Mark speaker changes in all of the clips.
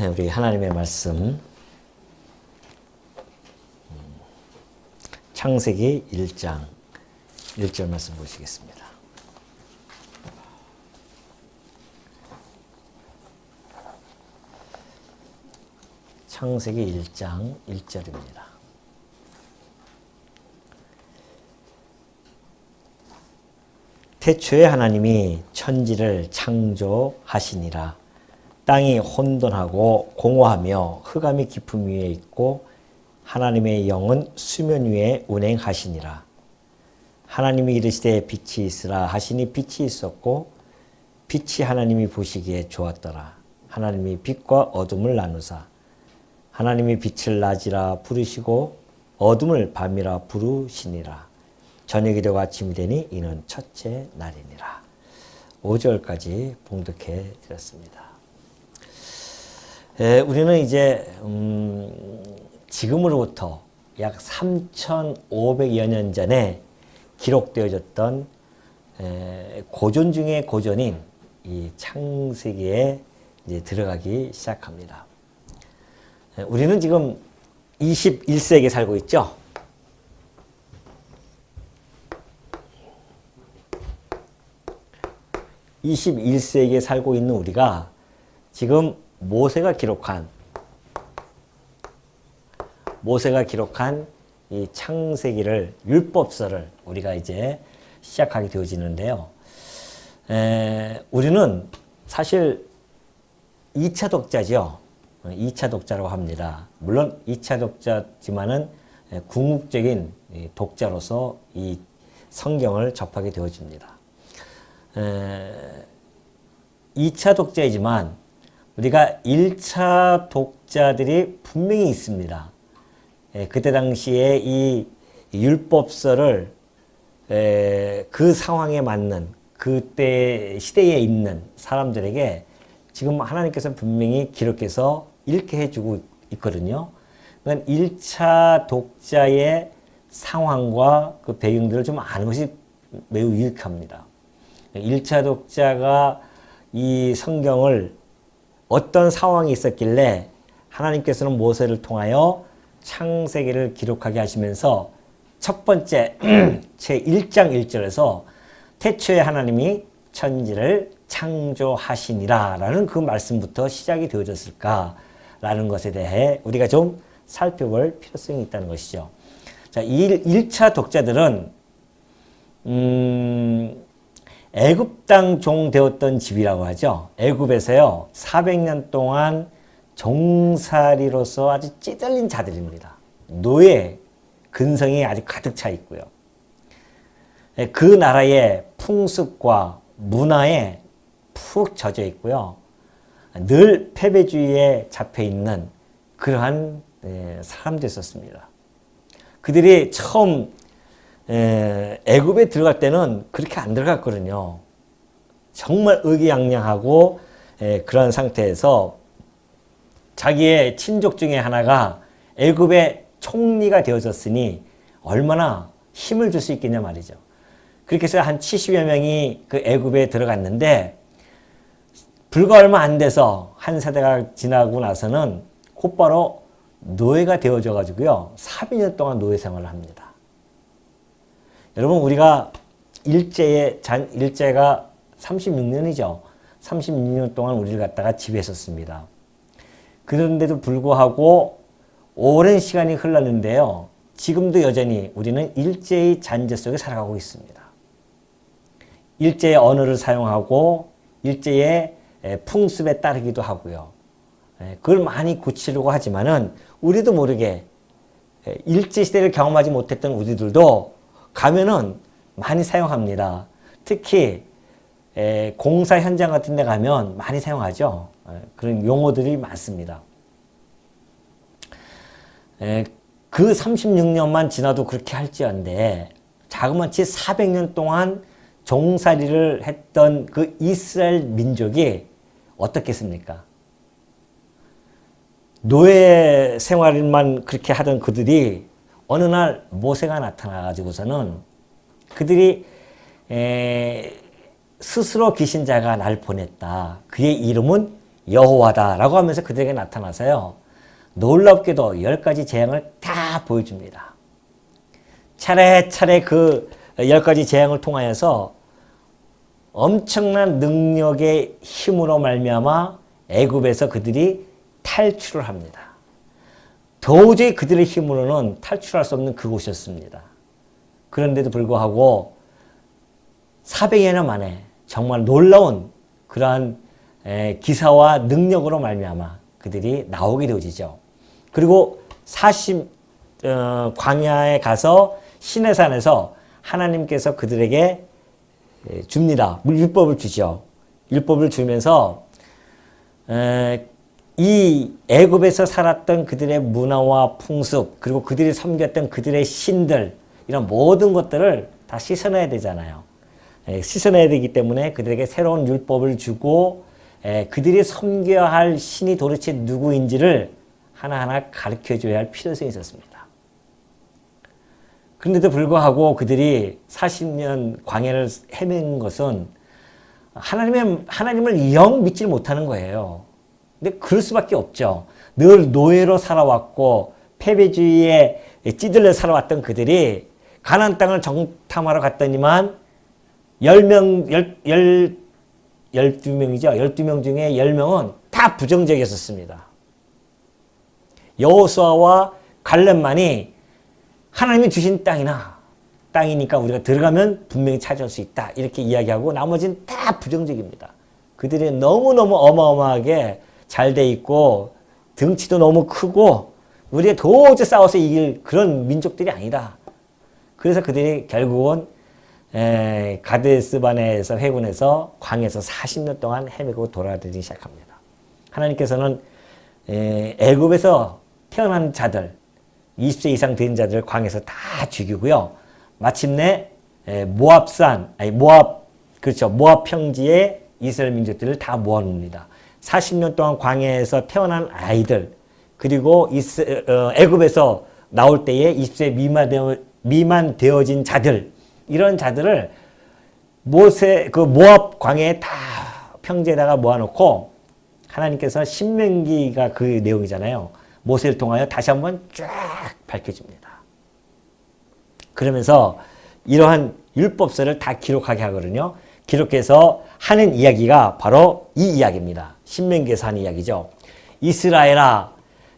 Speaker 1: 우리 하나님의 말씀 창세기 1장 1절 말씀 보시겠습니다. 창세기 1장 1절입니다. 태초에 하나님이 천지를 창조하시니라. 땅이 혼돈하고 공허하며 흑암이 깊음 위에 있고 하나님의 영은 수면 위에 운행하시니라. 하나님이 이르시되 빛이 있으라 하시니 빛이 있었고 빛이 하나님이 보시기에 좋았더라. 하나님이 빛과 어둠을 나누사 하나님이 빛을 낮이라 부르시고 어둠을 밤이라 부르시니라. 저녁이 되고 아침이 되니 이는 첫째 날이니라. 5절까지 봉독해 드렸습니다. 우리는 이제 지금으로부터 약 3,500여 년 전에 기록되어졌던 고전 중의 고전인 이 창세기에 이제 들어가기 시작합니다. 우리는 지금 21세기에 살고 있죠. (21세기에) 살고 있는 우리가 지금 모세가 기록한 이 창세기를, 율법서를 우리가 이제 시작하게 되어지는데요. 우리는 사실 2차 독자죠. 2차 독자라고 합니다. 물론 2차 독자지만은 궁극적인 독자로서 이 성경을 접하게 되어집니다. 2차 독자이지만 우리가 1차 독자들이 분명히 있습니다. 그때 당시에 이 율법서를 그 상황에 맞는 그때 시대에 있는 사람들에게 지금 하나님께서 분명히 기록해서 읽게 해주고 있거든요. 그러니까 1차 독자의 상황과 그 배경들을 좀 아는 것이 매우 유익합니다. 1차 독자가 이 성경을 어떤 상황이 있었길래 하나님께서는 모세를 통하여 창세기를 기록하게 하시면서 첫 번째 제1장 1절에서 태초에 하나님이 천지를 창조하시니라 라는 그 말씀부터 시작이 되어졌을까라는 것에 대해 우리가 좀 살펴볼 필요성이 있다는 것이죠. 자, 1차 독자들은 애굽 땅 종 되었던 집이라고 하죠. 애굽에서요 400년 동안 종살이로서 아주 찌들린 자들입니다. 노예 근성이 아주 가득 차 있고요. 그 나라의 풍습과 문화에 푹 젖어 있고요. 늘 패배주의에 잡혀 있는 그러한 사람들이었습니다. 그들이 처음 애굽에 들어갈 때는 그렇게 안 들어갔거든요. 정말 의기양양하고 그런 상태에서 자기의 친족 중에 하나가 애굽의 총리가 되어졌으니 얼마나 힘을 줄 수 있겠냐 말이죠. 그렇게 해서 한 70여 명이 그 애굽에 들어갔는데 불과 얼마 안 돼서 한 세대가 지나고 나서는 곧바로 노예가 되어져 가지고요 400년 동안 노예 생활을 합니다. 여러분, 우리가 일제가 36년이죠. 36년 동안 우리를 갖다가 지배했었습니다. 그런데도 불구하고 오랜 시간이 흘렀는데요. 지금도 여전히 우리는 일제의 잔재 속에 살아가고 있습니다. 일제의 언어를 사용하고 일제의 풍습에 따르기도 하고요. 그걸 많이 고치려고 하지만은 우리도 모르게 일제 시대를 경험하지 못했던 우리들도 가면은 많이 사용합니다. 특히 공사 현장 같은 데 가면 많이 사용하죠. 그런 용어들이 많습니다. 그 36년만 지나도 그렇게 할지언데 자그마치 400년 동안 종살이를 했던 그 이스라엘 민족이 어떻겠습니까? 노예 생활만 그렇게 하던 그들이 어느 날 모세가 나타나가지고서는 그들이 스스로 계신 자가 날 보냈다. 그의 이름은 여호와다라고 하면서 그들에게 나타나서요. 놀랍게도 10가지 재앙을 다 보여줍니다. 차례차례 그 10가지 재앙을 통하여서 엄청난 능력의 힘으로 말미암아 애굽에서 그들이 탈출을 합니다. 도저히 그들의 힘으로는 탈출할 수 없는 그곳이었습니다. 그런데도 불구하고 400여 년 만에 정말 놀라운 그러한 기사와 능력으로 말미암아 그들이 나오게 되어지죠. 그리고 광야에 가서 시내산에서 하나님께서 그들에게 줍니다. 율법을 주죠. 율법을 주면서 이 애굽에서 살았던 그들의 문화와 풍습, 그리고 그들이 섬겼던 그들의 신들, 이런 모든 것들을 다 씻어내야 되잖아요. 씻어내야 되기 때문에 그들에게 새로운 율법을 주고 그들이 섬겨야 할 신이 도대체 누구인지를 하나하나 가르쳐줘야 할 필요성이 있었습니다. 그런데도 불구하고 그들이 40년 광야를 헤맨 것은 하나님을 영 믿지 못하는 거예요. 근데 그럴 수밖에 없죠. 늘 노예로 살아왔고 패배주의에 찌들려 살아왔던 그들이 가나안 땅을 정탐하러 갔더니만 12명이죠. 12명 중에 10명은 다 부정적이었습니다. 여호수아와 갈렙만이 하나님이 주신 땅이니까 우리가 들어가면 분명히 차지할 수 있다. 이렇게 이야기하고 나머지는 다 부정적입니다. 그들이 너무너무 어마어마하게 잘 돼 있고 덩치도 너무 크고 우리가 도저히 싸워서 이길 그런 민족들이 아니다. 그래서 그들이 결국은 가데스바네에서 회군에서 광야에서 40년 동안 헤매고 돌아다니기 시작합니다. 하나님께서는 애굽에서 태어난 자들 20세 이상 된 자들을 광야에서 다 죽이고요. 마침내 모압 평지에 이스라엘 민족들을 다 모아놓습니다. 40년 동안 광야에서 태어난 아이들, 그리고 애굽에서 나올 때에 20세 미만 되어진 자들, 이런 자들을 모압 광야에 다 평지에다가 모아놓고 하나님께서 신명기가 그 내용이잖아요. 모세를 통하여 다시 한번 쫙 밝혀줍니다. 그러면서 이러한 율법서를 다 기록하게 하거든요. 기록해서 하는 이야기가 바로 이 이야기입니다. 신명기에서 하는 이야기죠. 이스라엘아,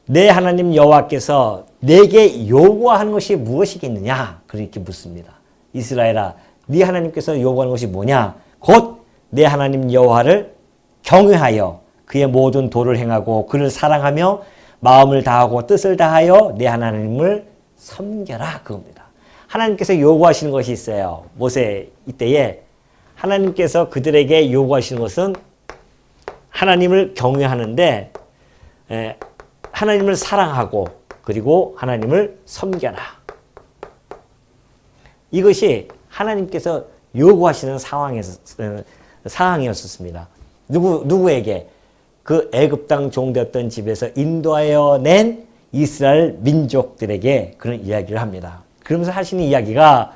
Speaker 1: 내 하나님 여호와께서 내게 요구하는 것이 무엇이겠느냐? 그렇게 묻습니다. 이스라엘아, 네 하나님께서 요구하는 것이 뭐냐? 곧 내 하나님 여호와를 경외하여 그의 모든 도를 행하고 그를 사랑하며 마음을 다하고 뜻을 다하여 내 하나님을 섬겨라. 그겁니다. 하나님께서 요구하시는 것이 있어요. 모세 이때에 하나님께서 그들에게 요구하시는 것은 하나님을 경외하는데 하나님을 사랑하고 그리고 하나님을 섬겨라. 이것이 하나님께서 요구하시는 상황이었습니다. 누구에게? 그 애굽 땅 종되었던 집에서 인도하여 낸 이스라엘 민족들에게 그런 이야기를 합니다. 그러면서 하시는 이야기가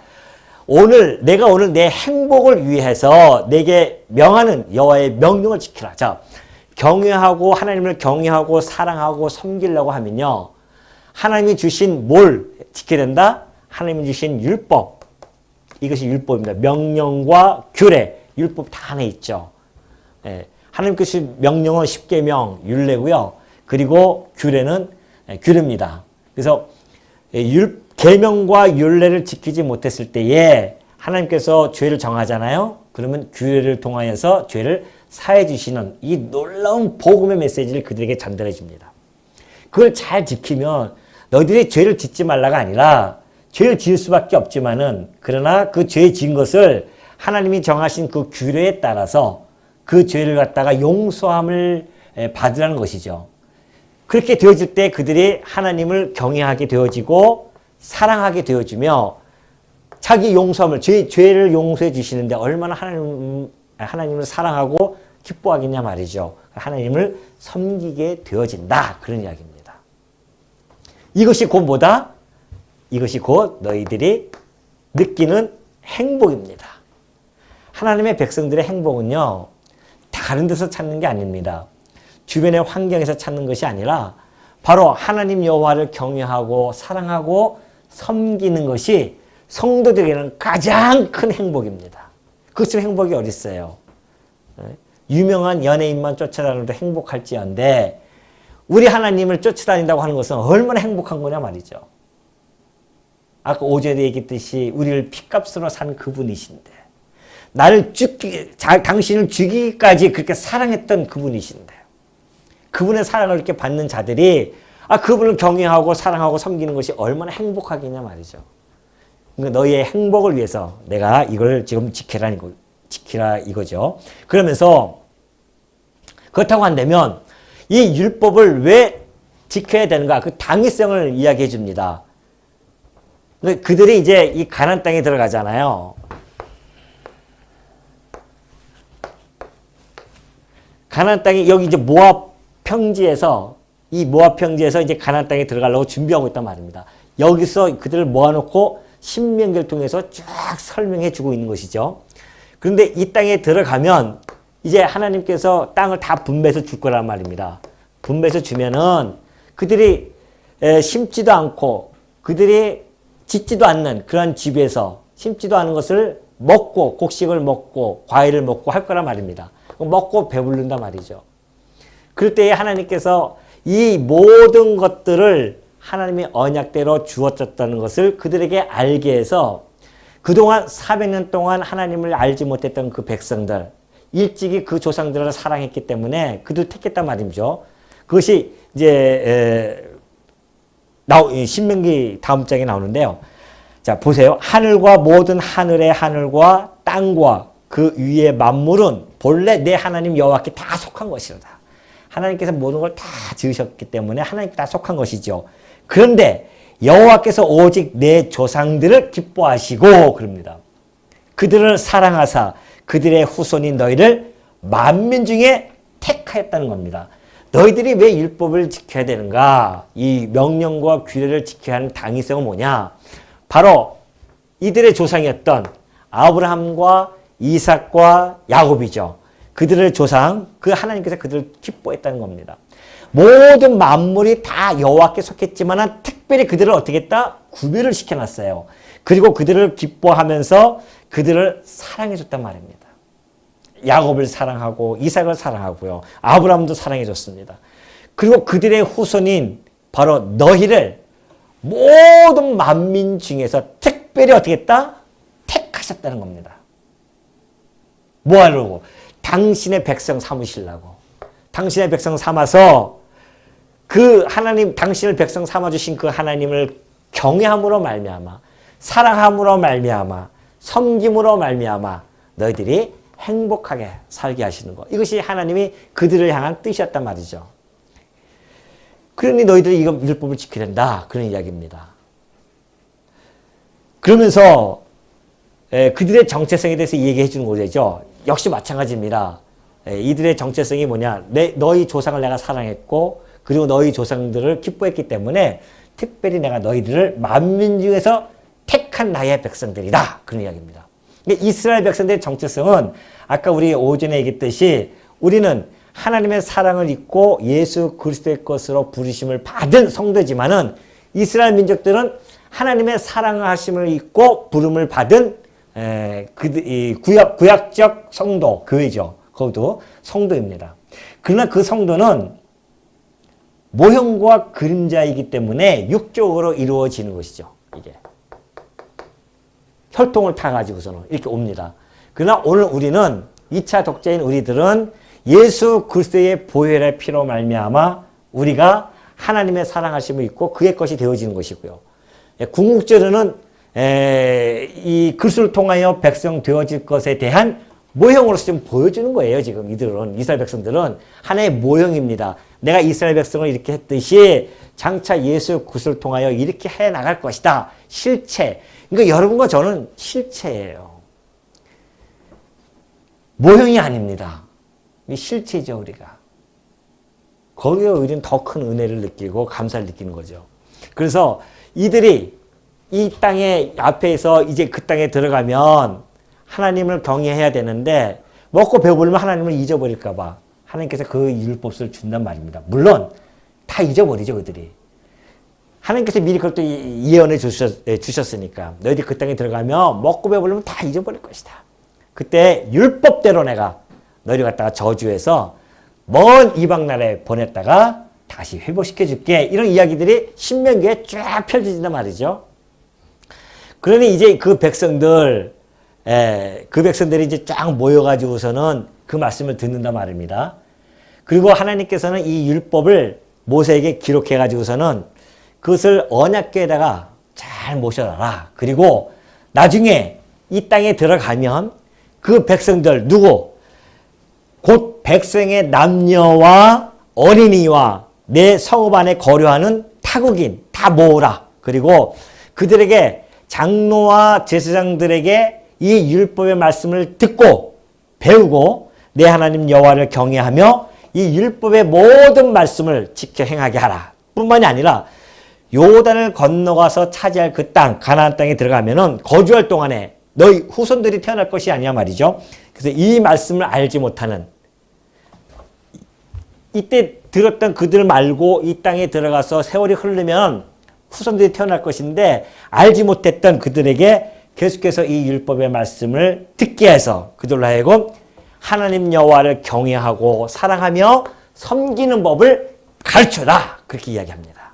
Speaker 1: 내가 오늘 내 행복을 위해서 내게 명하는 여호와의 명령을 지키라. 자, 경외하고 하나님을 경외하고 사랑하고 섬기려고 하면요. 하나님이 주신 뭘 지켜야 된다? 하나님이 주신 율법. 이것이 율법입니다. 명령과 규례, 율법 다 안에 있죠. 하나님께서 명령은 십계명, 율례고요. 그리고 규례는 규례입니다. 그래서 계명과 율례를 지키지 못했을 때에 하나님께서 죄를 정하잖아요. 그러면 규례를 통하여서 죄를 사해 주시는 이 놀라운 복음의 메시지를 그들에게 전달해 줍니다. 그걸 잘 지키면 너희들이 죄를 짓지 말라가 아니라 죄를 지을 수밖에 없지만은 그러나 그 죄 지은 것을 하나님이 정하신 그 규례에 따라서 그 죄를 갖다가 용서함을 받으라는 것이죠. 그렇게 되어질 때 그들이 하나님을 경외하게 되어지고 사랑하게 되어지며 자기 용서함을 죄를 용서해 주시는데 얼마나 하나님을 사랑하고 기뻐하겠냐 말이죠. 하나님을 섬기게 되어진다. 그런 이야기입니다. 이것이 곧 뭐다? 이것이 곧 너희들이 느끼는 행복입니다. 하나님의 백성들의 행복은요. 다른 데서 찾는 게 아닙니다. 주변의 환경에서 찾는 것이 아니라 바로 하나님 여호와를 경외하고 사랑하고 섬기는 것이 성도들에게는 가장 큰 행복입니다. 그것은 행복이 어디 있어요? 유명한 연예인만 쫓아다녀도 행복할지언데 우리 하나님을 쫓아다닌다고 하는 것은 얼마나 행복한 거냐 말이죠. 아까 오전에 얘기했듯이 우리를 핏값으로 산 그분이신데 나를 당신을 죽이기까지 그렇게 사랑했던 그분이신데 그분의 사랑을 이렇게 받는 자들이 그분을 경외하고 사랑하고 섬기는 것이 얼마나 행복하겠냐 말이죠. 그러니까 너희의 행복을 위해서 내가 이걸 지금 지키라 이거죠. 그러면서 그렇다고 한다면 이 율법을 왜 지켜야 되는가? 그 당위성을 이야기해 줍니다. 그들이 이제 이 가나안 땅에 들어가잖아요. 가나안 땅이 여기 이제 모압 평지에서 이제 가나안 땅에 들어가려고 준비하고 있단 말입니다. 여기서 그들을 모아놓고 신명기를 통해서 쫙 설명해 주고 있는 것이죠. 그런데 이 땅에 들어가면 이제 하나님께서 땅을 다 분배해서 줄 거란 말입니다. 분배해서 주면은 그들이 심지도 않고 그들이 짓지도 않는 그런 집에서 심지도 않은 것을 먹고 곡식을 먹고 과일을 먹고 할 거란 말입니다. 먹고 배부른단 말이죠. 그럴 때에 하나님께서 이 모든 것들을 하나님의 언약대로 주어졌다는 것을 그들에게 알게 해서 그동안 400년 동안 하나님을 알지 못했던 그 백성들, 일찍이 그 조상들을 사랑했기 때문에 그들 택했단 말이죠. 그것이 이제 신명기 다음 장에 나오는데요. 자, 보세요. 하늘과 모든 하늘의 하늘과 땅과 그 위의 만물은 본래 내 하나님 여호와께 다 속한 것이로다. 하나님께서 모든 걸 다 지으셨기 때문에 하나님께 다 속한 것이죠. 그런데 여호와께서 오직 내 조상들을 기뻐하시고 그럽니다. 그들을 사랑하사 그들의 후손인 너희를 만민 중에 택하였다는 겁니다. 너희들이 왜 율법을 지켜야 되는가? 이 명령과 규례를 지켜야 하는 당위성은 뭐냐? 바로 이들의 조상이었던 아브라함과 이삭과 야곱이죠. 그들의 조상, 그 하나님께서 그들을 기뻐했다는 겁니다. 모든 만물이 다 여호와께 속했지만 특별히 그들을 어떻게 했다? 구별을 시켜놨어요. 그리고 그들을 기뻐하면서 그들을 사랑해줬단 말입니다. 야곱을 사랑하고 이삭을 사랑하고요. 아브라함도 사랑해줬습니다. 그리고 그들의 후손인 바로 너희를 모든 만민 중에서 특별히 어떻게 했다? 택하셨다는 겁니다. 뭐 하려고? 당신의 백성 삼으시려고. 당신의 백성 삼아서 그 하나님, 당신을 백성 삼아주신 그 하나님을 경외함으로 말미암아, 사랑함으로 말미암아, 섬김으로 말미암아 너희들이 행복하게 살게 하시는 것. 이것이 하나님이 그들을 향한 뜻이었단 말이죠. 그러니 너희들이 이거 율법을 지켜야 된다. 그런 이야기입니다. 그러면서 그들의 정체성에 대해서 얘기해 주는 거죠. 역시 마찬가지입니다. 이들의 정체성이 뭐냐. 너희 조상을 내가 사랑했고 그리고 너희 조상들을 기뻐했기 때문에 특별히 내가 너희들을 만민 중에서 택한 나의 백성들이다. 그런 이야기입니다. 이스라엘 백성들의 정체성은 아까 우리 오전에 얘기했듯이 우리는 하나님의 사랑을 입고 예수 그리스도의 것으로 부르심을 받은 성도지만은 이스라엘 민족들은 하나님의 사랑하심을 입고 부름을 받은 구약적 성도, 교회죠. 거기도 성도입니다. 그러나 그 성도는 모형과 그림자이기 때문에 육적으로 이루어지는 것이죠. 이게. 혈통을 타가지고서는 이렇게 옵니다. 그러나 오늘 우리는 2차 독자인 우리들은 예수 그리스도의 보혈의 피로 말미암아 우리가 하나님의 사랑하심을 입고 그의 것이 되어지는 것이고요. 궁극적으로는 이 그리스도를 통하여 백성 되어질 것에 대한 모형으로서 좀 보여주는 거예요. 지금 이스라엘 백성들은 하나의 모형입니다. 내가 이스라엘 백성을 이렇게 했듯이 장차 예수 그리스도를 통하여 이렇게 해 나갈 것이다. 실체. 그러니까 여러분과 저는 실체예요. 모형이 아닙니다. 실체죠, 우리가. 거기에 우리는 더 큰 은혜를 느끼고 감사를 느끼는 거죠. 그래서 이들이 이 땅의 앞에서 이제 그 땅에 들어가면 하나님을 경외해야 되는데 먹고 배부르면 하나님을 잊어버릴까 봐. 하나님께서 그 율법서를 준단 말입니다. 물론 다 잊어버리죠, 그들이. 하나님께서 미리 그걸 또 예언해 주셨으니까 너희들이 그 땅에 들어가면 먹고 배부르면 다 잊어버릴 것이다. 그때 율법대로 내가 너희를 갖다가 저주해서 먼 이방 나라에 보냈다가 다시 회복시켜 줄게. 이런 이야기들이 신명기에 쫙 펼쳐진단 말이죠. 그러니 이제 그 백성들이 이제 쫙 모여가지고서는 그 말씀을 듣는단 말입니다. 그리고 하나님께서는 이 율법을 모세에게 기록해가지고서는 그것을 언약궤에다가 잘 모셔놔라. 그리고 나중에 이 땅에 들어가면 그 백성들 누구? 곧 백성의 남녀와 어린이와 내 성읍 안에 거류하는 타국인 다 모으라. 그리고 그들에게 장로와 제사장들에게 이 율법의 말씀을 듣고 배우고 내 하나님 여호와를 경외하며 이 율법의 모든 말씀을 지켜 행하게 하라. 뿐만이 아니라 요단을 건너가서 차지할 그 땅, 가나안 땅에 들어가면은 거주할 동안에 너희 후손들이 태어날 것이 아니야 말이죠. 그래서 이 말씀을 알지 못하는 이때 들었던 그들 말고 이 땅에 들어가서 세월이 흐르면 후손들이 태어날 것인데 알지 못했던 그들에게 계속해서 이 율법의 말씀을 듣게 해서 그들로 하여금 하나님 여호와를 경외하고 사랑하며 섬기는 법을 가르쳐라. 그렇게 이야기합니다.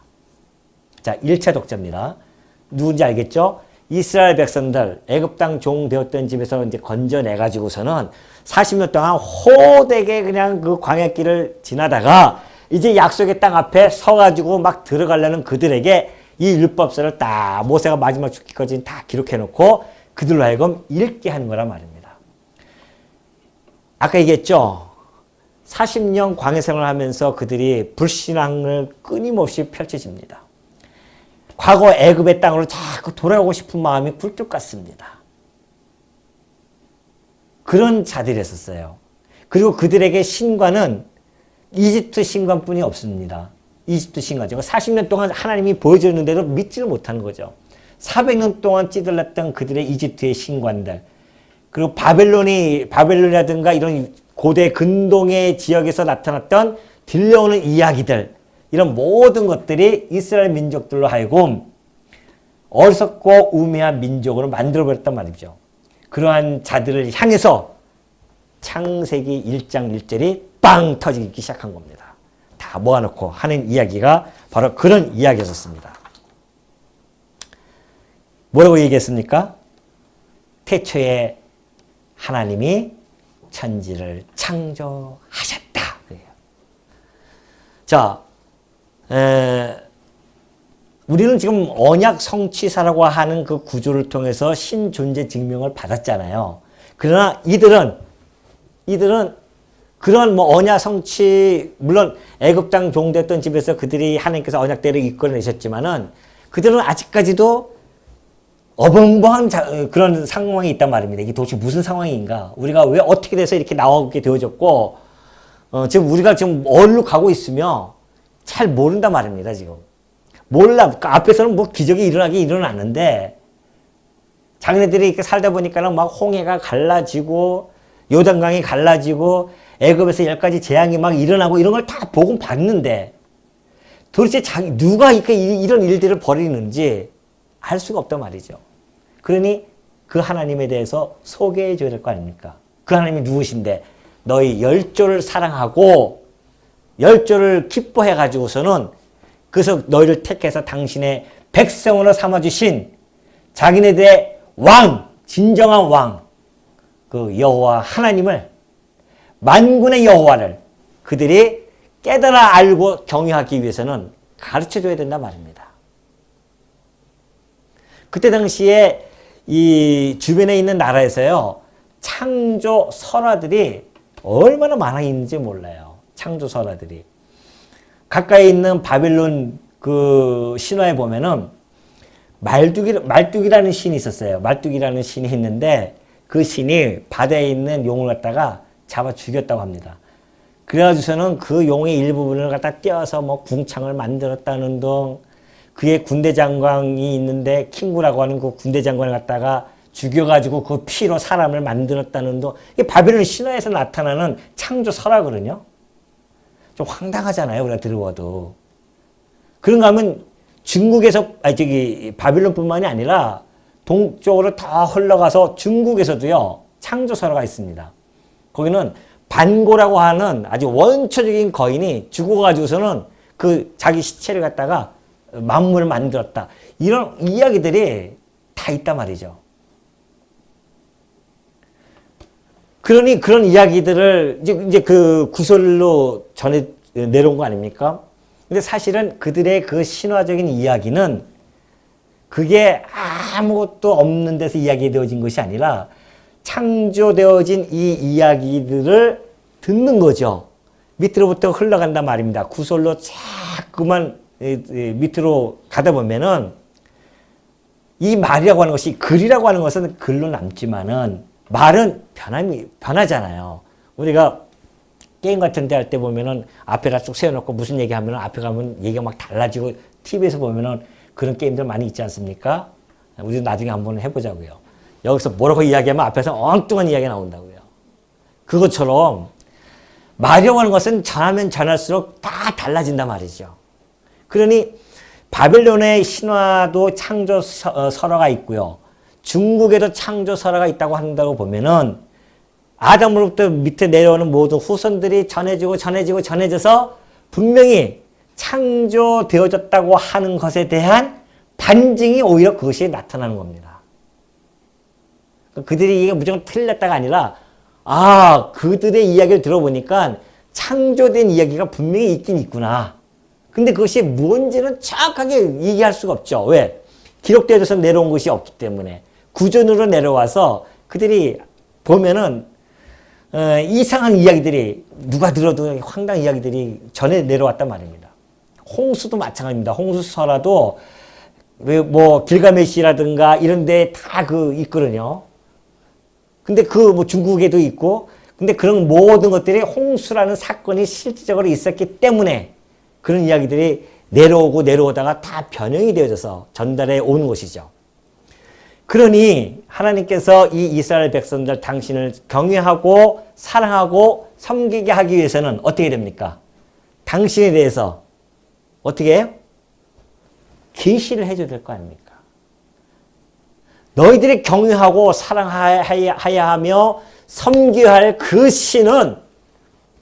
Speaker 1: 자, 1차 독자입니다. 누군지 알겠죠? 이스라엘 백성들 애굽 땅 종 되었던 집에서 이제 건져내 가지고서는 40년 동안 호되게 그냥 그 광야길을 지나다가 이제 약속의 땅 앞에 서 가지고 막 들어가려는 그들에게 이 율법서를 딱 모세가 마지막 죽기까지 다 기록해 놓고 그들로 하여금 읽게 하는 거란 말입니다. 아까 얘기했죠? 40년 광야 생활을 하면서 그들이 불신앙을 끊임없이 펼쳐집니다. 과거 애굽의 땅으로 자꾸 돌아오고 싶은 마음이 굴뚝 같습니다. 그런 자들이었어요. 그리고 그들에게 신관은 이집트 신관뿐이 없습니다. 이집트 신관죠. 40년 동안 하나님이 보여줬는데도 믿지를 못하는 거죠. 400년 동안 찌들렸던 그들의 이집트의 신관들, 그리고 바벨론이라든가 이런 고대 근동의 지역에서 나타났던 들려오는 이야기들, 이런 모든 것들이 이스라엘 민족들로 하여금 어리석고 우매한 민족으로 만들어버렸단 말이죠. 그러한 자들을 향해서 창세기 1장 1절이 빵 터지기 시작한 겁니다. 다 모아놓고 하는 이야기가 바로 그런 이야기였습니다. 뭐라고 얘기했습니까? 태초에 하나님이 천지를 창조하셨다. 자, 우리는 지금 언약 성취사라고 하는 그 구조를 통해서 신존재 증명을 받았잖아요. 그러나 이들은 그런 뭐 언약 성취, 물론 애굽 땅 종됐던 집에서 그들이 하나님께서 언약대로 이끌어내셨지만은 그들은 아직까지도 어벙벙한 그런 상황이 있단 말입니다. 이게 도대체 무슨 상황인가? 우리가 왜 어떻게 돼서 이렇게 나오게 되어졌고, 지금 우리가 지금 어디로 가고 있으며 잘 모른단 말입니다, 지금. 몰라. 그 앞에서는 뭐 기적이 일어났는데, 자기네들이 이렇게 살다 보니까는 막 홍해가 갈라지고, 요단강이 갈라지고, 애굽에서 10가지 재앙이 막 일어나고 이런 걸 다 복음 봤는데, 도대체 누가 이런 일들을 벌이는지 알 수가 없단 말이죠. 그러니 그 하나님에 대해서 소개해 줘야 될 거 아닙니까? 그 하나님이 누구신데, 너희 열조를 사랑하고, 열조를 기뻐해 가지고서는 그래서 너희를 택해서 당신의 백성으로 삼아주신 자기네들의 왕, 진정한 왕, 그 여호와 하나님을, 만군의 여호와를 그들이 깨달아 알고 경외하기 위해서는 가르쳐줘야 된단 말입니다. 그때 당시에 이 주변에 있는 나라에서요, 창조 설화들이 얼마나 많아 있는지 몰라요. 창조 설화들이. 가까이 있는 바벨론 그 신화에 보면은 말뚝이라는 신이 있었어요. 말뚝이라는 신이 있는데 그 신이 바다에 있는 용을 갖다가 잡아 죽였다고 합니다. 그래가지고서는 그 용의 일부분을 갖다 떼어서 뭐 궁창을 만들었다는 등, 그의 군대 장관이 있는데 킹구라고 하는 그 군대 장관을 갖다가 죽여가지고 그 피로 사람을 만들었다는 등, 이게 바벨론 신화에서 나타나는 창조 설화거든요. 좀 황당하잖아요. 우리가 들어봐도. 그런가 하면 중국에서, 바빌론뿐만이 아니라 동쪽으로 더 흘러가서 중국에서도요, 창조설화가 있습니다. 거기는 반고라고 하는 아주 원초적인 거인이 죽어가지고서는 그 자기 시체를 갖다가 만물을 만들었다. 이런 이야기들이 다 있단 말이죠. 그러니 그런 이야기들을 이제 그 구설로 전해 내려온 거 아닙니까? 근데 사실은 그들의 그 신화적인 이야기는 그게 아무것도 없는 데서 이야기되어진 것이 아니라 창조되어진 이 이야기들을 듣는 거죠. 밑으로부터 흘러간단 말입니다. 구설로 자꾸만 밑으로 가다 보면은 이 말이라고 하는 것이, 글이라고 하는 것은 글로 남지만은 말은 변하잖아요. 우리가 게임 같은 데 할 때 보면은 앞에다 쭉 세워놓고 무슨 얘기하면 앞에 가면 얘기가 막 달라지고, TV에서 보면은 그런 게임들 많이 있지 않습니까? 우리도 나중에 한번 해보자고요. 여기서 뭐라고 이야기하면 앞에서 엉뚱한 이야기가 나온다고요. 그것처럼 말이라고 하는 것은 전하면 전할수록 다 달라진단 말이죠. 그러니 바벨론의 신화도 창조 설화가 있고요. 중국에도 창조 설화가 있다고 한다고 보면은 아담으로부터 밑에 내려오는 모든 후손들이 전해져서 분명히 창조되어졌다고 하는 것에 대한 반증이 오히려 그것이 나타나는 겁니다. 그들이 이게 무조건 틀렸다가 아니라, 그들의 이야기를 들어보니까 창조된 이야기가 분명히 있긴 있구나. 근데 그것이 뭔지는 정확하게 얘기할 수가 없죠. 왜? 기록되어서 내려온 것이 없기 때문에. 구전으로 내려와서 그들이 보면은 이상한 이야기들이, 누가 들어도 황당한 이야기들이 전해 내려왔단 말입니다. 홍수도 마찬가지입니다. 홍수설화도 뭐 길가메시라든가 이런 데 다 있거든요. 근데 중국에도 있고, 근데 그런 모든 것들이 홍수라는 사건이 실질적으로 있었기 때문에 그런 이야기들이 내려오다가 다 변형이 되어져서 전달해 오는 것이죠. 그러니 하나님께서 이 이스라엘 백성들 당신을 경외하고 사랑하고 섬기게 하기 위해서는 어떻게 됩니까? 당신에 대해서 어떻게 해요? 계시를 해줘야 될 거 아닙니까? 너희들이 경외하고 사랑하여야 하며 섬겨야 할 그 신은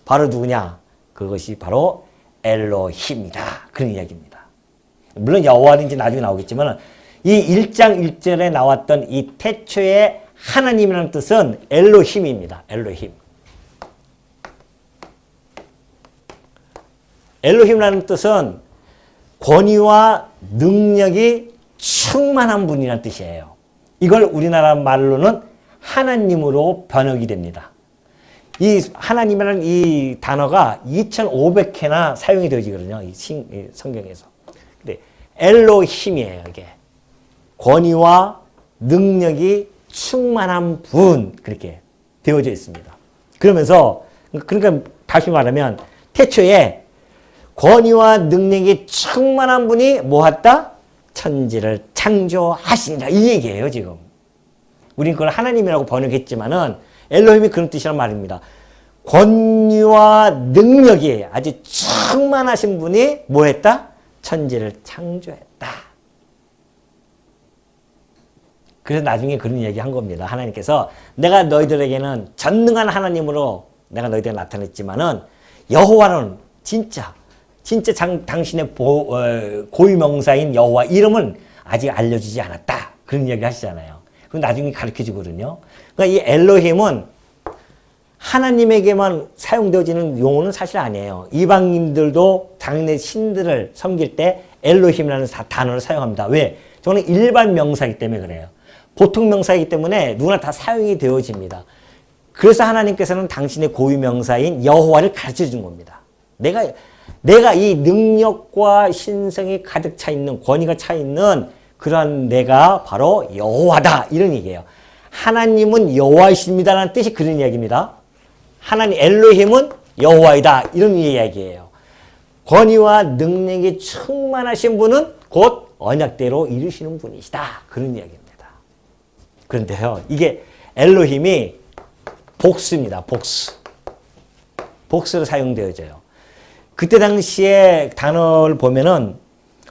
Speaker 1: 바로 누구냐? 그것이 바로 엘로힘이다. 그런 이야기입니다. 물론 여호와는 이제 나중에 나오겠지만 이 1장 1절에 나왔던 이 태초의 하나님이라는 뜻은 엘로힘입니다. 엘로힘. 엘로힘이라는 뜻은 권위와 능력이 충만한 분이라는 뜻이에요. 이걸 우리나라 말로는 하나님으로 번역이 됩니다. 이 하나님이라는 이 단어가 2,500회나 사용이 되어지거든요. 이 성경에서. 근데 엘로힘이에요, 이게. 권위와 능력이 충만한 분, 그렇게 되어져 있습니다. 그러면서, 그러니까 다시 말하면 태초에 권위와 능력이 충만한 분이 뭐했다? 천지를 창조하시니라. 이 얘기예요, 지금. 우린 그걸 하나님이라고 번역했지만은 엘로힘이 그런 뜻이란 말입니다. 권위와 능력이 아주 충만하신 분이 뭐했다? 천지를 창조했다. 그래서 나중에 그런 얘기 한 겁니다. 하나님께서 내가 너희들에게는 전능한 하나님으로 내가 너희들에게 나타냈지만은 여호와는 진짜 당신의 고유명사인 여호와 이름은 아직 알려주지 않았다. 그런 이야기 하시잖아요. 그건 나중에 가르쳐 주거든요. 그러니까 이 엘로힘은 하나님에게만 사용되어지는 용어는 사실 아니에요. 이방인들도 당연히 신들을 섬길 때 엘로힘이라는 단어를 사용합니다. 왜? 저는 일반 명사이기 때문에 그래요. 보통 명사이기 때문에 누구나 다 사용이 되어집니다. 그래서 하나님께서는 당신의 고유 명사인 여호와를 가르쳐 준 겁니다. 내가 이 능력과 신성이 가득 차 있는, 권위가 차 있는 그러한 내가 바로 여호와다. 이런 얘기예요. 하나님은 여호와이십니다라는 뜻이 그런 이야기입니다. 하나님 엘로힘은 여호와이다. 이런 이야기예요. 권위와 능력이 충만하신 분은 곧 언약대로 이루시는 분이시다. 그런 이야기입니다. 그런데요, 이게 엘로힘이 복수입니다. 복수로 사용되어져요. 그때 당시에 단어를 보면은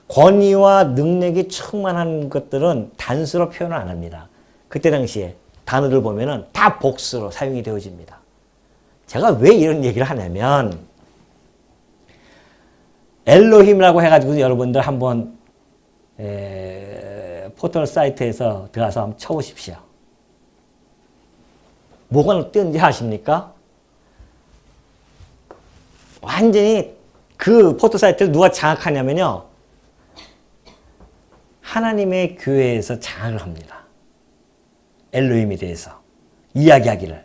Speaker 1: 권위와 능력이 충만한 것들은 단수로 표현을 안 합니다. 그때 당시에 단어를 보면은 다 복수로 사용이 되어집니다. 제가 왜 이런 얘기를 하냐면 엘로힘이라고 해가지고 여러분들 한번 포털 사이트에서 들어가서 한번 쳐보십시오. 뭐가 뜨는지 아십니까? 완전히 그 포털 사이트를 누가 장악하냐면요. 하나님의 교회에서 장악을 합니다. 엘로힘에 대해서 이야기하기를.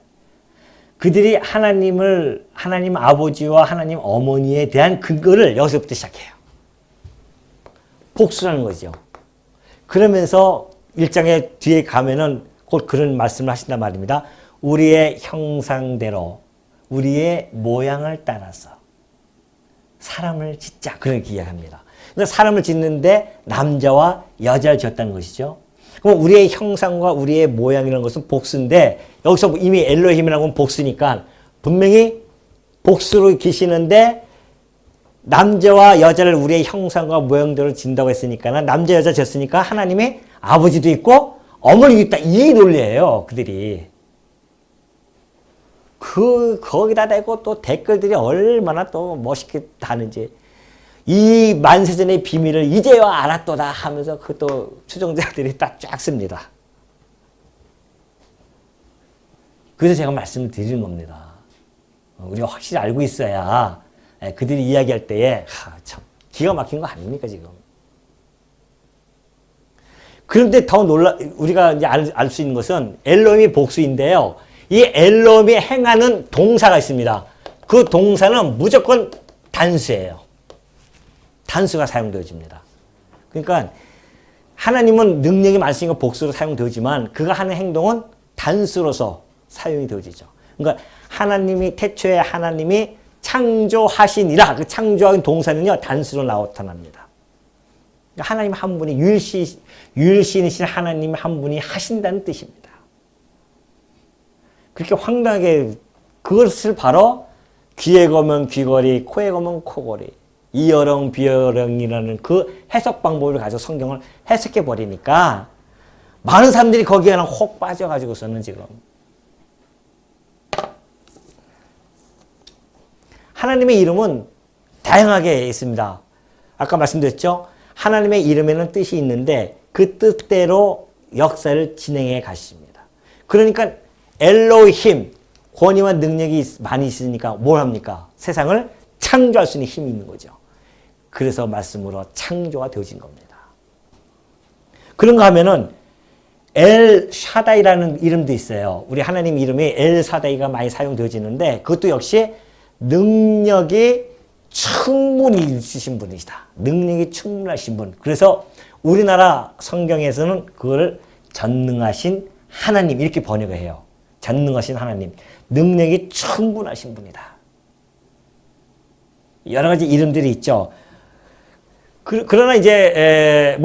Speaker 1: 그들이 하나님 아버지와 하나님 어머니에 대한 근거를 여기서부터 시작해요. 복수라는 거죠. 그러면서 1장의 뒤에 가면은 곧 그런 말씀을 하신단 말입니다. 우리의 형상대로 우리의 모양을 따라서 사람을 짓자. 그렇게 이야기합니다. 그러니까 사람을 짓는데 남자와 여자를 지었다는 것이죠. 그럼 우리의 형상과 우리의 모양이라는 것은 복수인데 여기서 이미 엘로힘이라고 하면 복수니까 분명히 복수로 계시는데 남자와 여자를 우리의 형상과 모양대로 짓는다고 했으니까 남자 여자 지었으니까 하나님의 아버지도 있고 어머니도 있다. 이 논리예요. 그들이. 거기다 대고 또 댓글들이 얼마나 또 멋있게 다는지. 이 만세전의 비밀을 이제야 알았도다 하면서 그것도 추종자들이 딱 쫙 씁니다. 그래서 제가 말씀을 드리는 겁니다. 우리가 확실히 알고 있어야 그들이 이야기할 때에 참 기가 막힌 거 아닙니까 지금. 그런데 더 우리가 이제 알 수 있는 것은 엘로힘이 복수인데요. 이 엘로힘이 행하는 동사가 있습니다. 그 동사는 무조건 단수예요. 단수가 사용되어집니다. 그러니까 하나님은 능력이 많으니까 복수로 사용되지만 그가 하는 행동은 단수로서 사용이 되어지죠. 그러니까 태초에 하나님이 창조하시니라. 그 창조하는 동사는요 단수로 나타납니다. 그러니까 하나님 한 분이 유일신이신 하나님 한 분이 하신다는 뜻입니다. 그렇게 황당하게 그것을 바로 귀에 거면 귀걸이, 코에 거면 코걸이, 이어령 비어령이라는 그 해석 방법을 가지고 성경을 해석해 버리니까 많은 사람들이 거기에 혹 빠져가지고서는 지금 하나님의 이름은 다양하게 있습니다. 아까 말씀드렸죠? 하나님의 이름에는 뜻이 있는데 그 뜻대로 역사를 진행해 가십니다. 그러니까 엘로힘, 권위와 능력이 많이 있으니까 뭘 합니까? 세상을 창조할 수 있는 힘이 있는 거죠. 그래서 말씀으로 창조가 되어진 겁니다. 그런가 하면은 엘 샤다이라는 이름도 있어요. 우리 하나님 이름이 엘 샤다이가 많이 사용되어지는데 그것도 역시 능력이 충분히 있으신 분이시다. 능력이 충분하신 분. 그래서 우리나라 성경에서는 그거를 전능하신 하나님 이렇게 번역을 해요. 전능하신 하나님. 능력이 충분하신 분이다. 여러 가지 이름들이 있죠. 그러나 이제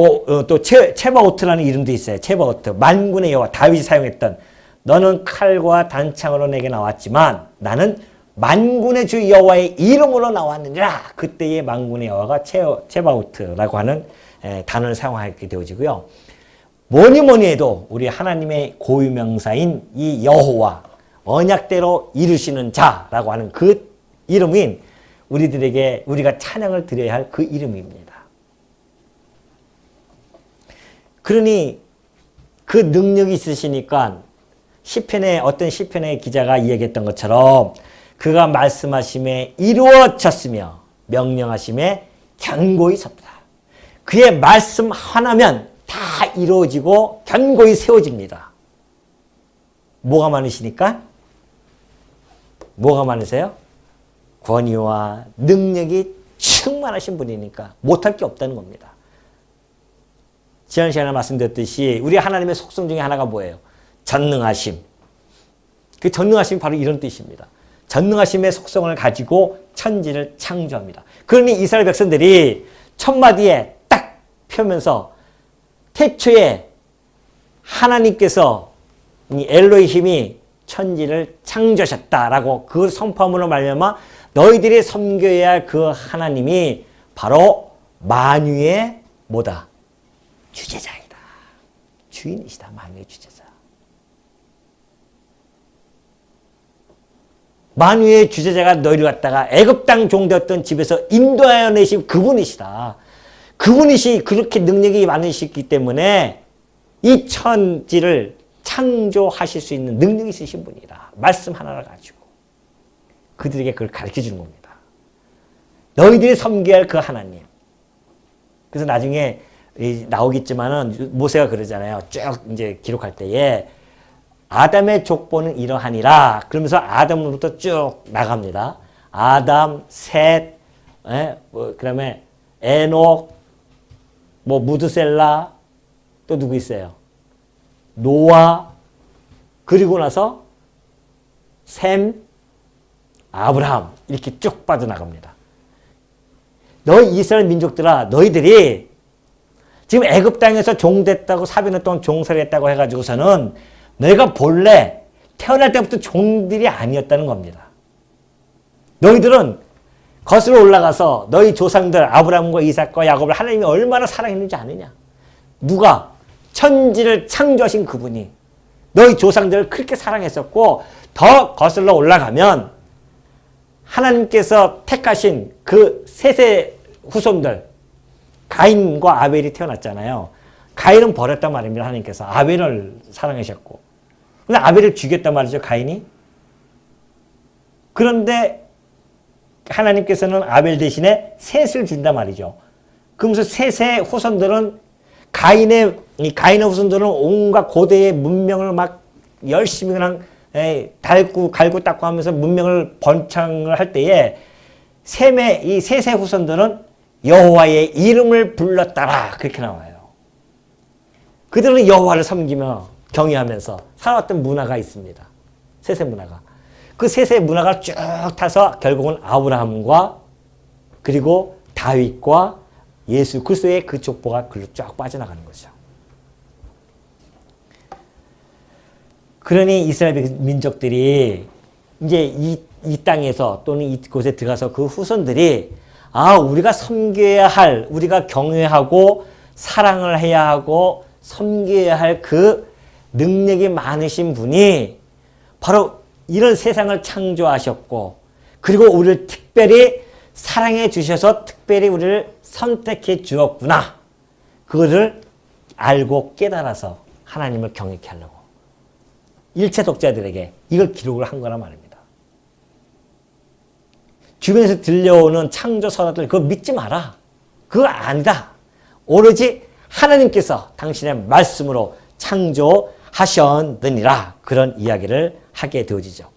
Speaker 1: 또 체바오트라는 이름도 있어요. 체바오트. 만군의 여호와. 다윗이 사용했던 너는 칼과 단창으로 내게 나왔지만 나는 만군의 주 여호와의 이름으로 나왔느니라. 그때의 만군의 여호와가 체바오트라고 하는 단어를 사용하게 되어지고요. 뭐니 해도 우리 하나님의 고유명사인 이 여호와, 언약대로 이루시는 자라고 하는 그 이름인 우리가 찬양을 드려야 할 그 이름입니다. 그러니 그 능력이 있으시니까 어떤 시편의 기자가 이야기했던 것처럼 그가 말씀하심에 이루어졌으며 명령하심에 견고히 섰다. 그의 말씀 하나면 다 이루어지고 견고히 세워집니다. 뭐가 많으시니까? 뭐가 많으세요? 권위와 능력이 충만하신 분이니까 못할 게 없다는 겁니다. 지난 시간에 말씀드렸듯이 우리 하나님의 속성 중에 하나가 뭐예요? 전능하심. 그 전능하심이 바로 이런 뜻입니다. 전능하심의 속성을 가지고 천지를 창조합니다. 그러니 이스라엘 백성들이 첫마디에 딱 펴면서 태초에 하나님께서 이 엘로힘이 천지를 창조하셨다라고 그 선포함으로 말미암아 너희들이 섬겨야 할 그 하나님이 바로 만유의 뭐다? 주제자이다. 주인이시다. 만유의 주제자. 만유의 주제자가 너희를 갖다가 애굽 땅 종되었던 집에서 인도하여 내신 그분이시다. 그분이시 그렇게 능력이 많으시기 때문에 이 천지를 창조하실 수 있는 능력이 있으신 분이다. 말씀 하나를 가지고 그들에게 그걸 가르쳐 주는 겁니다. 너희들이 섬겨야 할 그 하나님. 그래서 나중에 나오겠지만은 모세가 그러잖아요. 쭉 이제 기록할 때에 아담의 족보는 이러하니라. 그러면서 아담으로부터 쭉 나갑니다. 아담, 셋, 그다음에 에녹, 무드셀라, 또 누구 있어요? 노아, 그리고 나서 셈, 아브라함 이렇게 쭉 빠져나갑니다. 너희 이스라엘 민족들아, 너희들이 지금 애굽 땅에서 종됐다고 400년 동안 종살이 했다고 해가지고서는 너희가 본래 태어날 때부터 종들이 아니었다는 겁니다. 너희들은 거슬러 올라가서 너희 조상들 아브라함과 이삭과 야곱을 하나님이 얼마나 사랑했는지 아느냐? 누가? 천지를 창조하신 그분이 너희 조상들을 그렇게 사랑했었고, 더 거슬러 올라가면 하나님께서 택하신 그 셋의 후손들, 가인과 아벨이 태어났잖아요. 가인은 버렸단 말입니다. 하나님께서 아벨을 사랑하셨고, 근데 아벨을 죽였단 말이죠, 가인이. 그런데 하나님께서는 아벨 대신에 셋을 준단 말이죠. 그러면서 셋의 후손들은 가인의 후손들은 온갖 고대의 문명을 막 열심히 그냥 갈고 닦고 하면서 문명을 번창을 할 때에 이 셋의 후손들은 여호와의 이름을 불렀다라, 그렇게 나와요. 그들은 여호와를 섬기며 경외하면서 살아왔던 문화가 있습니다. 셋의 문화가. 그 셋의 문화가 쭉 타서 결국은 아브라함과 그리고 다윗과 예수 그리스도의 그 족보가 글로 쫙 빠져나가는 거죠. 그러니 이스라엘 민족들이 이제 이 땅에서 또는 이곳에 들어가서 그 후손들이 우리가 섬겨야 할, 우리가 경외하고 사랑을 해야 하고 섬겨야 할 그 능력이 많으신 분이 바로 이런 세상을 창조하셨고, 그리고 우리를 특별히 사랑해 주셔서 특별히 우리를 선택해 주었구나. 그거를 알고 깨달아서 하나님을 경외케 하려고 일체 독자들에게 이걸 기록을 한 거란 말입니다. 주변에서 들려오는 창조 선언들 그거 믿지 마라. 그거 아니다. 오로지 하나님께서 당신의 말씀으로 창조하셨느니라. 그런 이야기를 하게 되어지죠.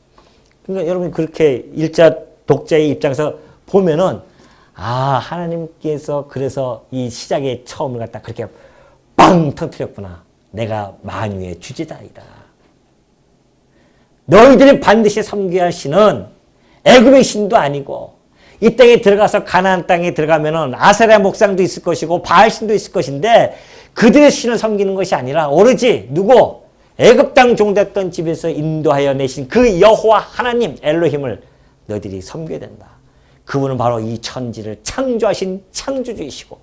Speaker 1: 그러니까 여러분 그렇게 일자 독자의 입장에서 보면은 하나님께서 그래서 이 시작의 처음을 갖다 그렇게 빵 터뜨렸구나. 내가 만유의 주제자이다. 너희들이 반드시 섬겨야 할 신은 애굽의 신도 아니고, 이 땅에 들어가서 가나안 땅에 들어가면은 아세라 목상도 있을 것이고 바알 신도 있을 것인데, 그들의 신을 섬기는 것이 아니라 오로지 누구? 애굽 땅 종됐던 집에서 인도하여 내신 그 여호와 하나님 엘로힘을 너희들이 섬겨야 된다. 그분은 바로 이 천지를 창조하신 창조주이시고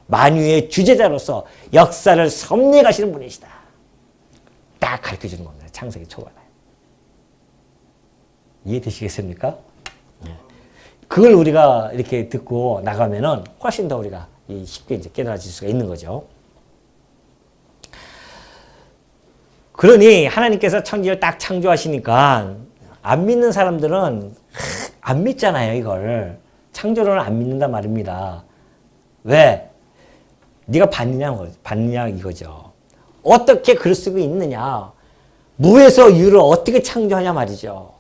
Speaker 1: 만유의 주제자로서 역사를 섭리해 가시는 분이시다. 딱 가르쳐주는 겁니다. 창세기 초반에. 이해되시겠습니까? 그걸 우리가 이렇게 듣고 나가면은 훨씬 더 우리가 쉽게 이제 깨달아질 수가 있는 거죠. 그러니 하나님께서 천지를 딱 창조하시니까 안 믿는 사람들은 안 믿잖아요. 이걸 창조론을 안 믿는단 말입니다. 왜? 네가 봤느냐 이거죠. 어떻게 그럴 수가 있느냐. 무에서 유를 어떻게 창조하냐 말이죠.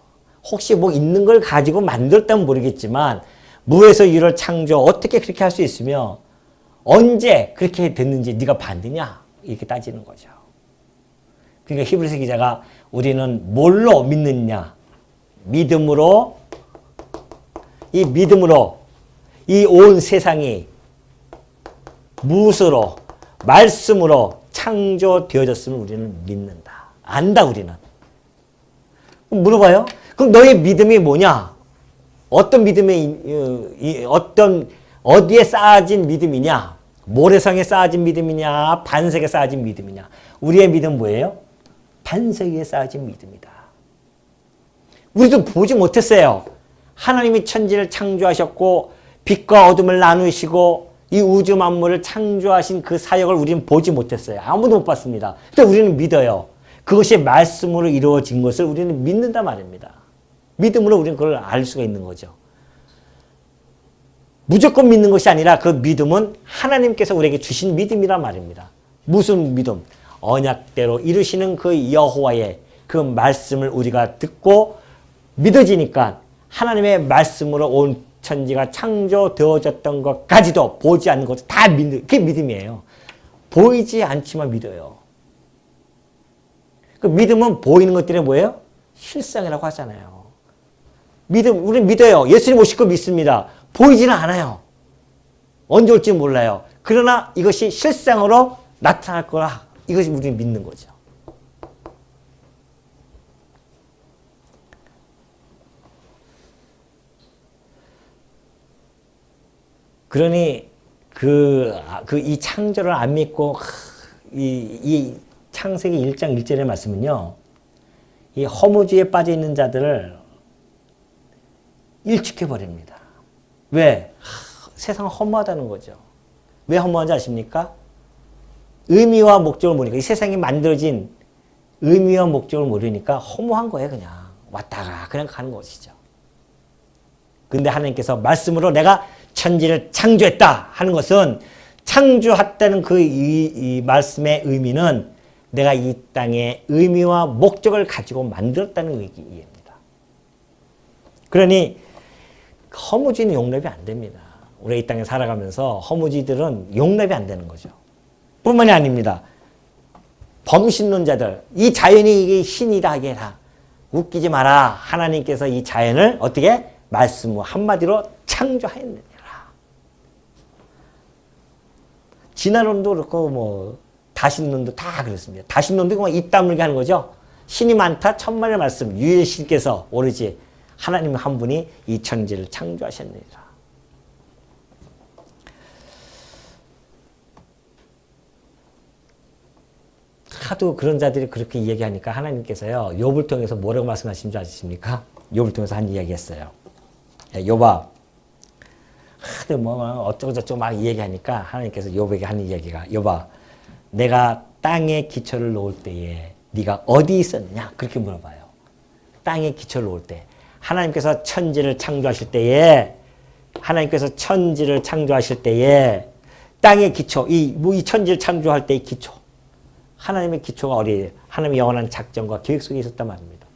Speaker 1: 혹시 있는 걸 가지고 만들었다면 모르겠지만 무에서 유를 창조 어떻게 그렇게 할 수 있으며 언제 그렇게 됐는지 네가 봤느냐 이렇게 따지는 거죠. 그러니까 히브리서 기자가 우리는 뭘로 믿느냐? 믿음으로 이 온 세상이 무엇으로? 말씀으로 창조되어졌음을 우리는 믿는다. 안다 우리는. 물어봐요. 그럼 너의 믿음이 뭐냐? 어떤 어디에 쌓아진 믿음이냐? 모래성에 쌓아진 믿음이냐? 반석에 쌓아진 믿음이냐? 우리의 믿음 뭐예요? 반석 위에 쌓아진 믿음이다. 우리도 보지 못했어요. 하나님이 천지를 창조하셨고 빛과 어둠을 나누시고 이 우주 만물을 창조하신 그 사역을 우리는 보지 못했어요. 아무도 못 봤습니다. 근데 우리는 믿어요. 그것이 말씀으로 이루어진 것을 우리는 믿는단 말입니다. 믿음으로 우리는 그걸 알 수가 있는 거죠. 무조건 믿는 것이 아니라 그 믿음은 하나님께서 우리에게 주신 믿음이란 말입니다. 무슨 믿음? 언약대로 이루시는 그 여호와의 그 말씀을 우리가 듣고 믿어지니까 하나님의 말씀으로 온 천지가 창조되어졌던 것까지도 보지 않는 것도 다 믿는, 그게 믿음이에요. 보이지 않지만 믿어요. 그 믿음은 보이는 것들이 뭐예요? 실상이라고 하잖아요. 믿음, 우리는 믿어요. 예수님 오실 거 믿습니다. 보이지는 않아요. 언제 올지 몰라요. 그러나 이것이 실상으로 나타날 거라. 이것이 우리는 믿는 거죠. 그러니 이 창조를 안 믿고 이 창세기 1장 1절의 말씀은요. 이 허무주의에 빠져 있는 자들을 일축해 버립니다. 왜? 세상은 허무하다는 거죠. 왜 허무한지 아십니까? 의미와 목적을 모르니까, 이 세상이 만들어진 의미와 목적을 모르니까 허무한 거예요. 그냥 왔다가 그냥 가는 것이죠. 근데 하나님께서 말씀으로 내가 천지를 창조했다 하는 것은, 창조했다는 이 말씀의 의미는 내가 이 땅에 의미와 목적을 가지고 만들었다는 의미입니다. 그러니 허무주의는 용납이 안 됩니다. 우리 이 땅에 살아가면서 허무주의들은 용납이 안 되는 거죠. 뿐만이 아닙니다. 범신론자들, 이 자연이 이게 신이다 하게라. 웃기지 마라. 하나님께서 이 자연을 어떻게? 말씀 한마디로 창조하였느니라. 진화론도 그렇고 다신론도 다 그렇습니다. 다신론도 그냥 입 다물게 하는 거죠. 신이 많다 천만의 말씀 유일신께서 오로지 하나님 한 분이 이 천지를 창조하셨느니라. 하도 그런 자들이 그렇게 이야기하니까 하나님께서요, 욥을 통해서 뭐라고 말씀하신 줄 아십니까? 욥을 통해서 한 이야기 했어요. 욥아, 하도 어쩌고저쩌고 막 이야기하니까 하나님께서 욥에게 하는 이야기가, 욥아, 내가 땅에 기초를 놓을 때에 네가 어디 있었느냐? 그렇게 물어봐요. 땅에 기초를 놓을 때. 하나님께서 천지를 창조하실 때에, 땅의 기초, 이 천지를 창조할 때의 기초. 하나님의 기초가 어디에요? 하나님의 영원한 작전과 계획 속에 있었단 말입니다.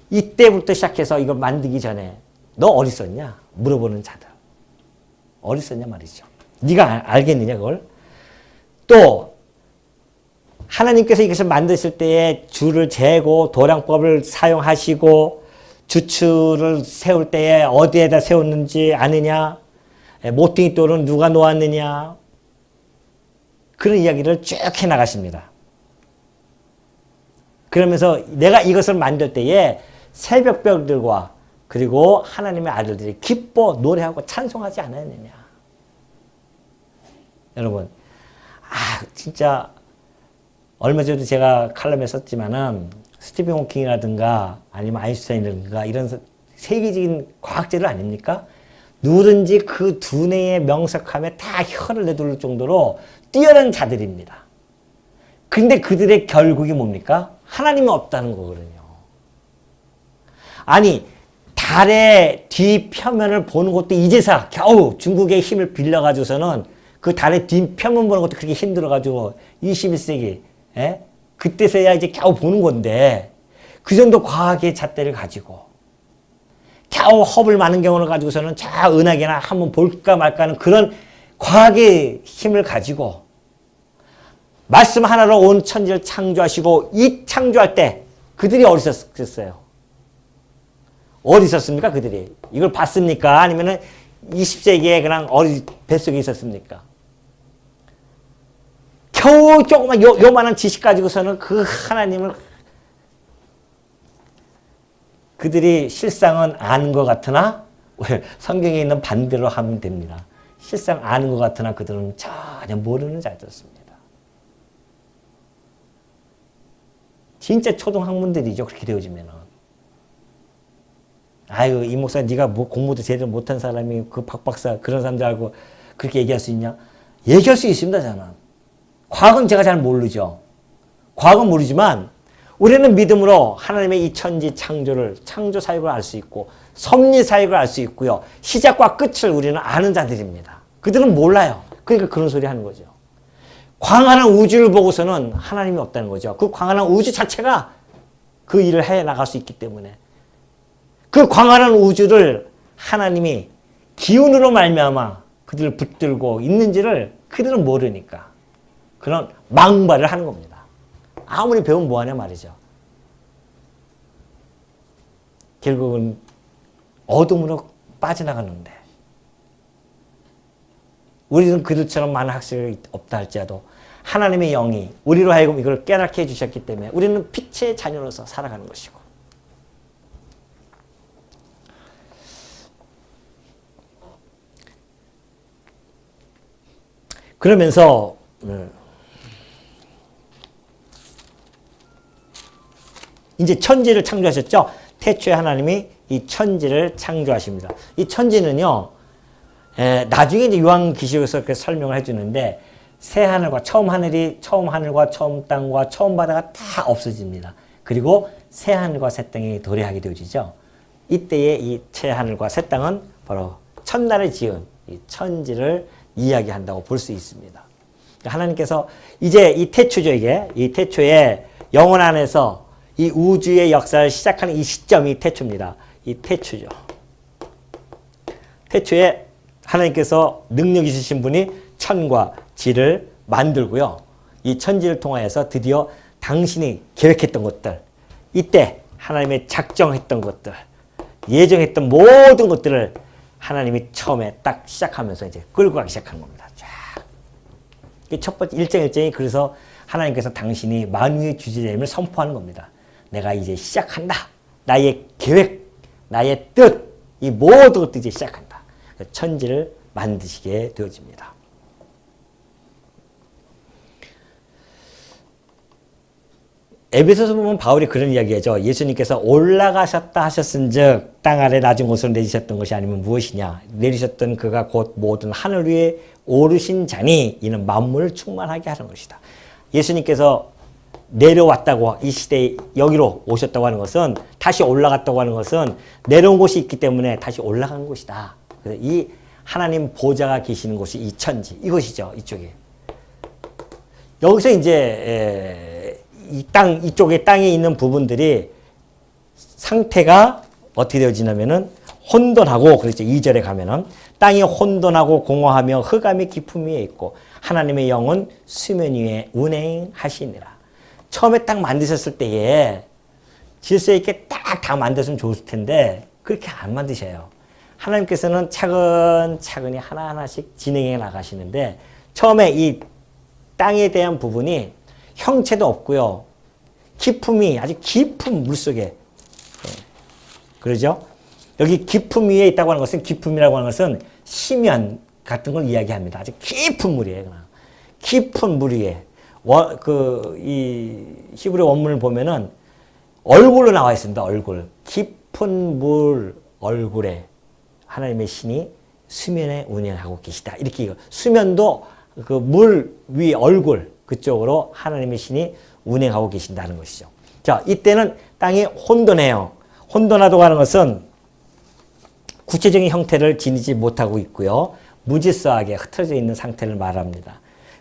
Speaker 1: 이때부터 시작해서 이걸 만들기 전에 너 어디 있었냐? 물어보는 자들. 어디 있었냐 말이죠. 네가 알겠느냐 그걸? 또 하나님께서 이것을 만드실 때에 주를 재고 도량법을 사용하시고 주추를 세울 때에 어디에다 세웠는지 아느냐? 모퉁이 돌은 누가 놓았느냐? 그런 이야기를 쭉 해나가십니다. 그러면서 내가 이것을 만들 때에 새벽별들과 그리고 하나님의 아들들이 기뻐 노래하고 찬송하지 않았느냐. 여러분, 진짜 얼마 전에도 제가 칼럼에 썼지만은 스티븐 호킹이라든가 아니면 아인슈타인이라든가 이런 세계적인 과학자들 아닙니까? 누구든지 그 두뇌의 명석함에 다 혀를 내둘 정도로 뛰어난 자들입니다. 근데 그들의 결국이 뭡니까? 하나님이 없다는 거거든요. 아니, 달의 뒤편면을 보는 것도 이제서 겨우 중국의 힘을 빌려가지고서는 그 달의 뒤편면 보는 것도 그렇게 힘들어가지고 21세기, 그때서야 이제 겨우 보는 건데 그 정도 과학의 잣대를 가지고 겨우 허블 많은 경우를 가지고서는 저 은하계나 한번 볼까 말까 하는 그런 과학의 힘을 가지고 말씀 하나로 온 천지를 창조하시고 이 창조할 때 그들이 어디 있었어요? 어디 있었습니까? 그들이. 이걸 봤습니까? 아니면은 20세기에 그냥 어디 뱃속에 있었습니까? 겨우 조그만 요만한 지식 가지고서는 그 하나님을 그들이 실상은 아는 것 같으나 성경에 있는 반대로 하면 됩니다. 실상 아는 것 같으나 그들은 전혀 모르는 자들이었습니다. 진짜 초등학문들이죠. 그렇게 되어지면은. 아유, 이 목사 네가 뭐 공부도 제대로 못한 사람이 그 박박사 그런 사람들 알고 그렇게 얘기할 수 있냐? 얘기할 수 있습니다. 저는. 과학은 제가 잘 모르죠. 과학은 모르지만 우리는 믿음으로 하나님의 이 천지 창조를, 창조 사역을 알 수 있고 섭리 사역을 알 수 있고요. 시작과 끝을 우리는 아는 자들입니다. 그들은 몰라요. 그러니까 그런 소리 하는 거죠. 광활한 우주를 보고서는 하나님이 없다는 거죠. 그 광활한 우주 자체가 그 일을 해 나갈 수 있기 때문에 그 광활한 우주를 하나님이 기운으로 말미암아 그들을 붙들고 있는지를 그들은 모르니까 그런 망발을 하는 겁니다. 아무리 배우면 뭐하냐 말이죠. 결국은 어둠으로 빠져나가는데 우리는 그들처럼 많은 학설이 없다 할지라도 하나님의 영이 우리로 하여금 이걸 깨닫게 해주셨기 때문에 우리는 빛의 자녀로서 살아가는 것이고 그러면서 이제 천지를 창조하셨죠. 태초에 하나님이 이 천지를 창조하십니다. 이 천지는요, 나중에 이제 요한계시록에서 그렇게 설명을 해주는데 새 하늘과 처음 하늘과 처음 땅과 처음 바다가 다 없어집니다. 그리고 새 하늘과 새 땅이 도래하게 되어지죠. 이때의 이 새 하늘과 새 땅은 바로 첫날에 지은 이 천지를 이야기한다고 볼 수 있습니다. 하나님께서 이제 이 태초죠, 이 태초에 영혼 안에서 이 우주의 역사를 시작하는 이 시점이 태초입니다. 이 태초죠. 태초에 하나님께서 능력 있으신 분이 천과 지를 만들고요. 이 천지를 통하여서 드디어 당신이 계획했던 것들, 이때 하나님의 작정했던 것들, 예정했던 모든 것들을 하나님이 처음에 딱 시작하면서 이제 끌고 가기 시작하는 겁니다. 쫙. 첫 번째 일정이 그래서 하나님께서 당신이 만유의 주제임을 선포하는 겁니다. 내가 이제 시작한다. 나의 계획, 나의 뜻, 이 모든 것도 이제 시작한다. 천지를 만드시게 되어집니다. 에베소서 보면 바울이 그런 이야기하죠. 예수님께서 올라가셨다 하셨은즉 땅 아래 낮은 곳으로 내리셨던 것이 아니면 무엇이냐. 내리셨던 그가 곧 모든 하늘 위에 오르신 자니 이는 만물을 충만하게 하는 것이다. 예수님께서 내려왔다고 이 시대에 여기로 오셨다고 하는 것은 다시 올라갔다고 하는 것은 내려온 곳이 있기 때문에 다시 올라간 곳이다. 그래서 이 하나님 보좌가 계시는 곳이 이 천지 이것이죠. 이쪽에. 여기서 이제 이 땅 이쪽에 땅에 있는 부분들이 상태가 어떻게 되어지냐면은 혼돈하고 그렇죠. 2절에 가면은 땅이 혼돈하고 공허하며 흑암의 깊음 위에 있고 하나님의 영은 수면 위에 운행하시니라. 처음에 딱 만드셨을 때에 질서 있게 딱 다 만들었으면 좋을 텐데 그렇게 안 만드셔요. 하나님께서는 차근차근히 하나하나씩 진행해 나가시는데 처음에 이 땅에 대한 부분이 형체도 없고요. 깊음이 아주 깊은 물속에 그러죠? 여기 깊음 위에 있다고 하는 것은 깊음이라고 하는 것은 심연 같은 걸 이야기합니다. 아주 깊은 물이에요. 그냥. 깊은 물 위에 이 히브리 원문을 보면은 얼굴로 나와 있습니다. 얼굴. 깊은 물 얼굴에 하나님의 신이 수면에 운행하고 계시다. 이렇게 수면도 그 물 위 얼굴 그쪽으로 하나님의 신이 운행하고 계신다는 것이죠. 자, 이때는 땅이 혼돈해요. 혼돈하다고 하는 것은 구체적인 형태를 지니지 못하고 있고요. 무질서하게 흩어져 있는 상태를 말합니다.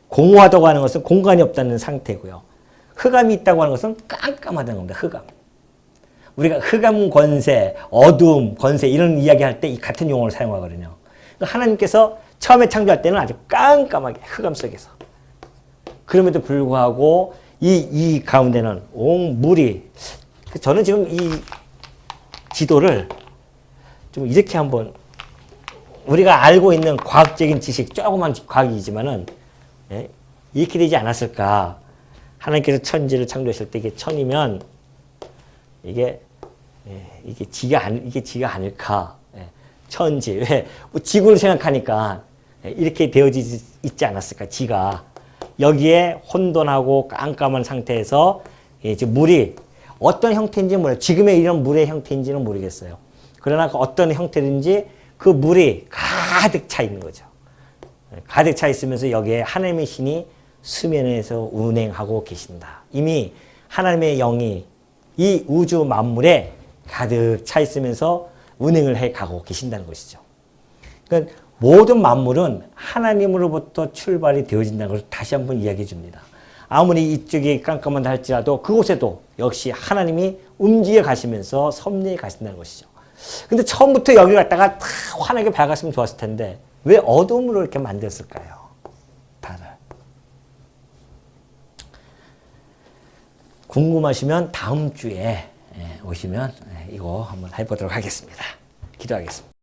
Speaker 1: 공허하다고 하는 것은 공간이 없다는 상태고요. 흑암이 있다고 하는 것은 깜깜하다는 겁니다. 흑암. 우리가 흑암 권세, 어두움 권세 이런 이야기할 때 이 같은 용어를 사용하거든요. 하나님께서 처음에 창조할 때는 아주 깜깜하게 흑암 속에서 그럼에도 불구하고 이 가운데는 온 물이 저는 지금 이 지도를 좀 이렇게 한번 우리가 알고 있는 과학적인 지식 조그만 과학이지만은 이렇게 되지 않았을까. 하나님께서 천지를 창조하실 때 이게 천이면 이게 지가 아닐까. 천지. 왜? 뭐 지구를 생각하니까 이렇게 되어지 있지 않았을까, 지가. 여기에 혼돈하고 깜깜한 상태에서 이제 물이 어떤 형태인지 몰라요. 지금의 이런 물의 형태인지는 모르겠어요. 그러나 어떤 형태든지 그 물이 가득 차 있는 거죠. 가득 차 있으면서 여기에 하나님의 신이 수면에서 운행하고 계신다. 이미 하나님의 영이 이 우주 만물에 가득 차 있으면서 운행을 해 가고 계신다는 것이죠. 그러니까 모든 만물은 하나님으로부터 출발이 되어진다는 것을 다시 한번 이야기해 줍니다. 아무리 이쪽이 깜깜하다 할지라도 그곳에도 역시 하나님이 움직여 가시면서 섭리해 가신다는 것이죠. 근데 처음부터 여기 갔다가 다 환하게 밝았으면 좋았을 텐데 왜 어둠으로 이렇게 만들었을까요? 다들. 궁금하시면 다음 주에 오시면 이거 한번 해보도록 하겠습니다. 기도하겠습니다.